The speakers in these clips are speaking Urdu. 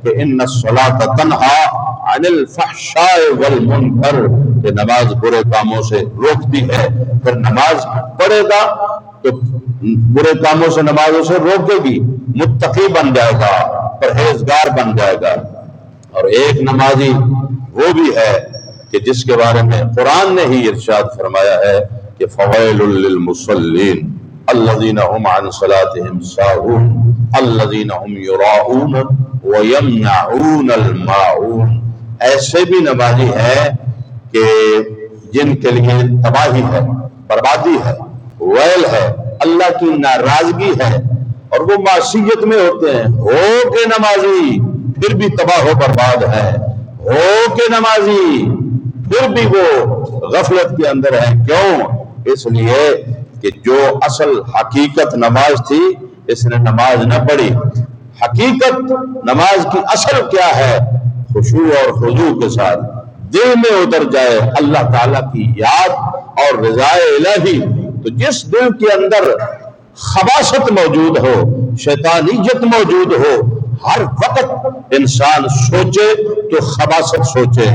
کہ ان الصلاۃ تنہا عن الفحشاء والمنکر، کہ نماز برے کاموں سے روکتی ہے. پھر نماز پڑھے گا تو برے کاموں سے نماز اسے روکے گی، متقی بن جائے گا، پرہیزگار بن جائے گا. اور ایک نمازی وہ بھی ہے کہ جس کے بارے میں قرآن نے ہی ارشاد فرمایا ہے کہ فویل للمصلین الذین هم عن صلاتهم ساہون الذین هم یراؤون ویمنعون الماعون. ایسے بھی نمازی ہیں کہ جن کے لیے تباہی ہے، بربادی ہے، ویل ہے، اللہ کی ناراضگی ہے، اور وہ معصیت میں ہوتے ہیں. ہو کے نمازی پھر بھی تباہ و برباد ہے، ہو کے نمازی پھر بھی وہ غفلت کے اندر ہے. کیوں؟ اس لیے کہ جو اصل حقیقت نماز تھی اس نے نماز نہ پڑھی. حقیقت نماز کی اصل کیا ہے؟ خشوع اور خضوع کے ساتھ دل میں اتر جائے اللہ تعالیٰ کی یاد اور رضائے الہی. تو جس دل کے اندر خباثت موجود ہو، شیطانیت موجود ہو، ہر وقت انسان سوچے تو خباثت سوچے،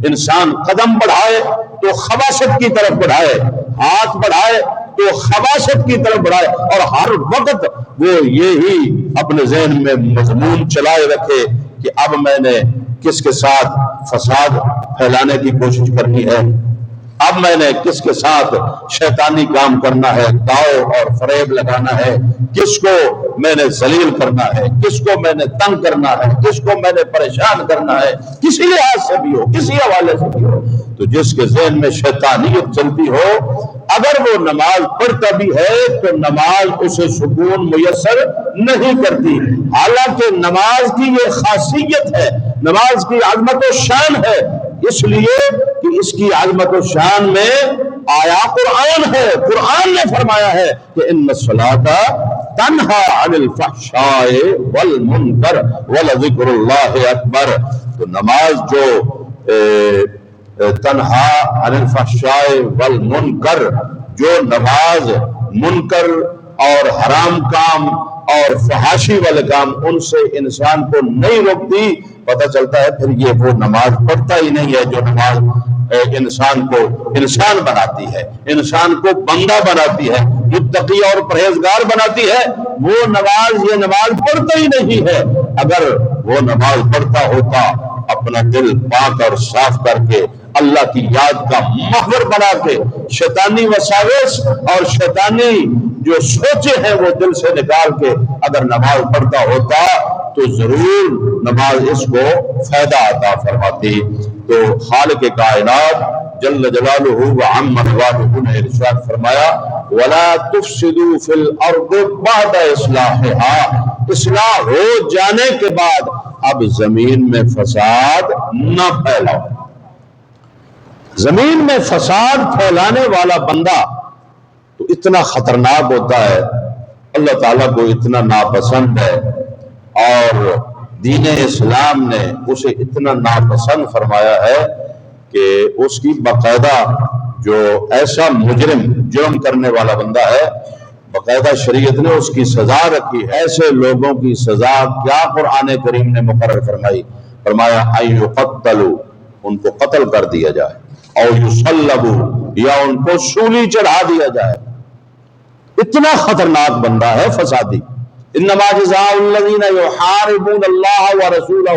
انسان قدم بڑھائے تو خباثت کی طرف بڑھائے، ہاتھ بڑھائے تو خباثت کی طرف بڑھائے، اور ہر وقت وہ یہی اپنے ذہن میں مضمون چلائے رکھے کہ اب میں نے کس کے ساتھ فساد پھیلانے کی کوشش کرنی ہے، اب میں نے کس کے ساتھ شیطانی کام کرنا ہے، داؤ اور فریب لگانا ہے، کس کو میں نے ذلیل کرنا ہے، کس کو میں نے تنگ کرنا ہے، کس کو میں نے پریشان کرنا ہے، کسی لحاظ سے بھی ہو، کسی حوالے سے بھی ہو. تو جس کے ذہن میں شیطانیت چلتی ہو، اگر وہ نماز پڑھتا بھی ہے تو نماز اسے سکون میسر نہیں کرتی. حالانکہ نماز کی یہ خاصیت ہے، نماز کی عظمت و شان ہے، اس لیے کہ اس کی عظمت و شان میں آیا قرآن ہے. قرآن نے فرمایا ہے کہ ان الصلاۃ تنہا عن الفحشاء والمنکر ولذکر اللہ اکبر. تو نماز جو تنہا عن الفحشاء والمنکر، جو نماز منکر اور حرام کام اور فحاشی والے کام ان سے انسان کو نہیں روکتی، پتہ چلتا ہے پھر یہ وہ نماز پڑھتا ہی نہیں ہے جو نماز انسان کو انسان بناتی ہے، انسان کو بندہ بناتی ہے، متقی اور پرہیزگار بناتی ہے. وہ نماز یہ نماز پڑھتا ہی نہیں ہے. اگر وہ نماز پڑھتا ہوتا اپنا دل پاک اور صاف کر کے اللہ کی یاد کا محور بنا کے شیطانی وساوس اور شیطانی جو سوچے ہیں وہ دل سے نکال کے اگر نماز پڑھتا ہوتا تو ضرور نماز اس کو فائدہ عطا فرماتی. تو خالق کائنات جل جلالہ وعم رضوانہ نے ارشاد فرمایا وَلَا تُفْسِدُوا فِي الْأَرْضِ بَعْدَ إِصْلَاحِهَا. اصلاح ہو جانے کے بعد اب زمین میں فساد نہ پھیلاؤ. زمین میں فساد پھیلانے والا بندہ تو اتنا خطرناک ہوتا ہے، اللہ تعالیٰ کو اتنا ناپسند ہے، اور دین اسلام نے اسے اتنا ناپسند فرمایا ہے کہ اس کی باقاعدہ جو ایسا جرم کرنے والا بندہ ہے، باقاعدہ شریعت نے اس کی سزا رکھی. ایسے لوگوں کی سزا کیا قرآن کریم نے مقرر فرمائی؟ فرمایا ان یقتلوا، ان کو قتل کر دیا جائے، او یصلبوا، یا ان کو سولی چڑھا دیا جائے. اتنا خطرناک بندہ ہے فسادی. انما جزاء الذین یحاربون اللہ ورسولہ،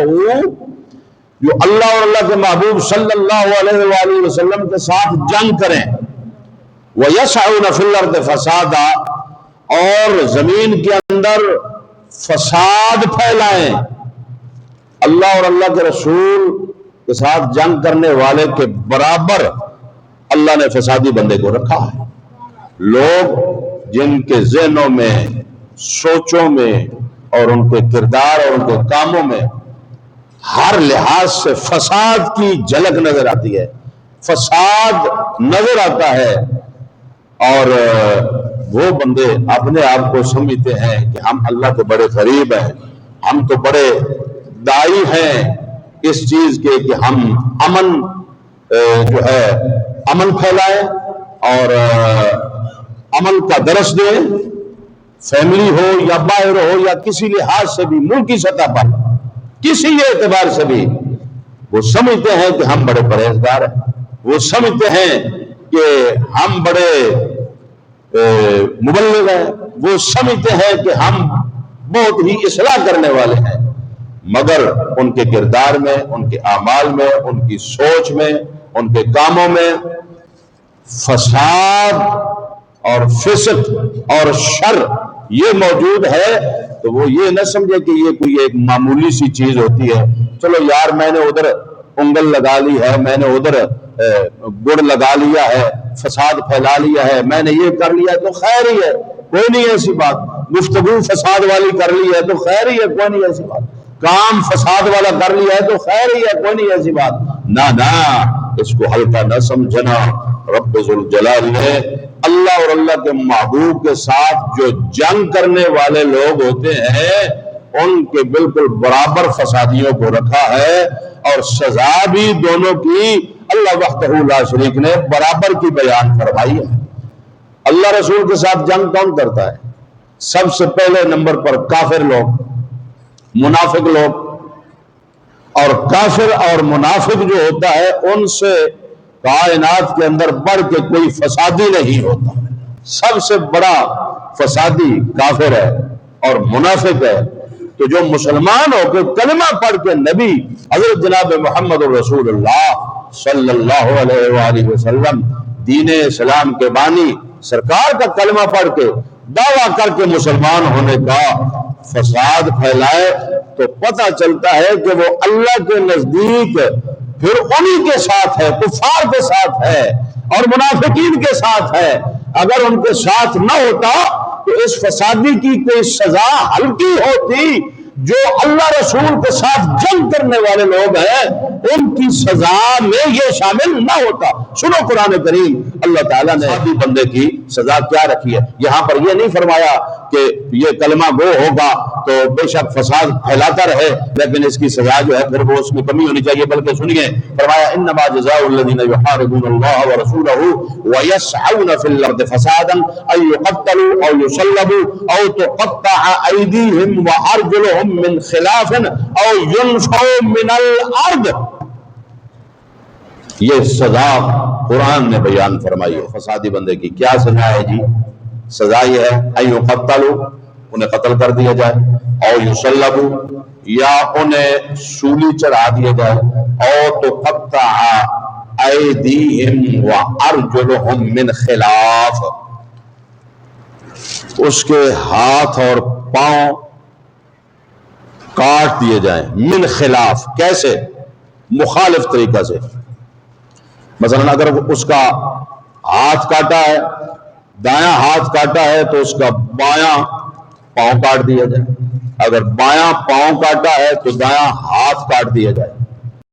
جو اللہ اور اللہ کے محبوب صلی اللہ علیہ وآلہ وسلم کے ساتھ جنگ کریں، وَيَسْعَوْنَ فِي الْأَرْضِ فَسَادًا، اور زمین کے اندر فساد پھیلائیں. اللہ اور اللہ کے رسول کے ساتھ جنگ کرنے والے کے برابر اللہ نے فسادی بندے کو رکھا ہے. لوگ جن کے ذہنوں میں، سوچوں میں اور ان کے کردار اور ان کے کاموں میں ہر لحاظ سے فساد کی جھلک نظر آتی ہے، فساد نظر آتا ہے، اور وہ بندے اپنے آپ کو سمجھتے ہیں کہ ہم اللہ کے بڑے قریب ہیں، ہم تو بڑے داعی ہیں اس چیز کے کہ ہم امن جو ہے امن پھیلائیں اور امن کا درس دیں، فیملی ہو یا باہر ہو یا کسی لحاظ سے بھی، ملکی سطح پر کسی اعتبار سے بھی وہ سمجھتے ہیں کہ ہم بڑے پرہیزگار ہیں، وہ سمجھتے ہیں کہ ہم بڑے مبلغ ہیں، وہ سمجھتے ہیں کہ ہم بہت ہی اصلاح کرنے والے ہیں، مگر ان کے کردار میں، ان کے اعمال میں، ان کی سوچ میں، ان کے کاموں میں فساد اور فسق اور شر یہ موجود ہے، تو وہ یہ نہ سمجھے کہ یہ کوئی ایک معمولی سی چیز ہوتی ہے، چلو یار میں نے ادھر انگل لگا لی ہے، میں نے ادھر گڑ لگا لیا ہے، فساد پھیلا لیا ہے، میں نے یہ کر لیا تو خیر ہی ہے، کوئی نہیں ایسی بات، گفتگو فساد والی کر لی ہے تو خیر ہی ہے، کوئی نہیں ایسی بات، کام فساد والا کر لیا ہے تو خیر ہی ہے، کوئی نہیں ایسی بات، نہ اس کو ہلکا نہ سمجھنا۔ رب ذوالجلال نے اللہ اور اللہ کے محبوب کے ساتھ جو جنگ کرنے والے لوگ ہوتے ہیں ان کے بالکل برابر فسادیوں کو رکھا ہے، اور سزا بھی دونوں کی اللہ وحدہ لا شریک نے برابر کی بیان فرمائی ہے۔ اللہ رسول کے ساتھ جنگ کون کرتا ہے؟ سب سے پہلے نمبر پر کافر لوگ، منافق لوگ، اور کافر اور منافق جو ہوتا ہے ان سے کائنات کے اندر بڑھ کے کوئی فسادی نہیں ہوتا، سب سے بڑا فسادی کافر ہے اور منافق ہے۔ تو جو مسلمان ہو کے کلمہ پڑھ کے نبی حضرت جناب محمد رسول اللہ صلی اللہ علیہ وآلہ وسلم دین اسلام کے بانی سرکار کا کلمہ پڑھ کے دعویٰ کر کے مسلمان ہونے کا فساد پھیلائے تو پتہ چلتا ہے کہ وہ اللہ کے نزدیک پھر انہی کے ساتھ ہے، کفار کے ساتھ ہے اور منافقین کے ساتھ ہے۔ اگر ان کے ساتھ نہ ہوتا تو اس فسادی کی کوئی سزا ہلکی ہوتی، جو اللہ رسول کے ساتھ جنگ کرنے والے لوگ ہیں ان کی سزا میں یہ شامل نہ ہوتا۔ سنو قرآن کریم اللہ تعالیٰ نے فسادی بندے کی سزا کیا رکھی ہے۔ یہاں پر یہ نہیں فرمایا کہ یہ کلمہ گو ہوگا تو بے شک فساد پھیلاتا رہے لیکن اس کی سزا جو ہے پھر وہ اس میں کمی ہونی چاہیے، بلکہ سنیے فرمایا انما جزاء الذین یحاربون اللہ ورسولہ ویسعون فی الارض فسادا ان یقتلوا او یصلبوا او تقطع ایدیہم وارجلہم من خلاف او ينفوا من الارض۔ یہ سزا قرآن نے بیان فرمائی ہے فسادی بندے کی۔ کیا سزا ہے جی؟ سزا یہ ہے ان یقتلوا، انہیں قتل کر دیا جائے، او یصلبوا، یا انہیں سولی چڑھا دیا جائے، او تقطع ایدیہم وارجلہم من خلاف، اس کے ہاتھ اور پاؤں کاٹ دیے جائیں، من خلاف، کیسے؟ مخالف طریقہ سے۔ مثلا اگر اس کا ہاتھ کاٹا ہے، دایاں ہاتھ کاٹا ہے تو اس کا بایاں پاؤں کاٹ دیا جائے، اگر بایاں پاؤں کاٹا ہے تو دایاں ہاتھ کاٹ دیا جائے۔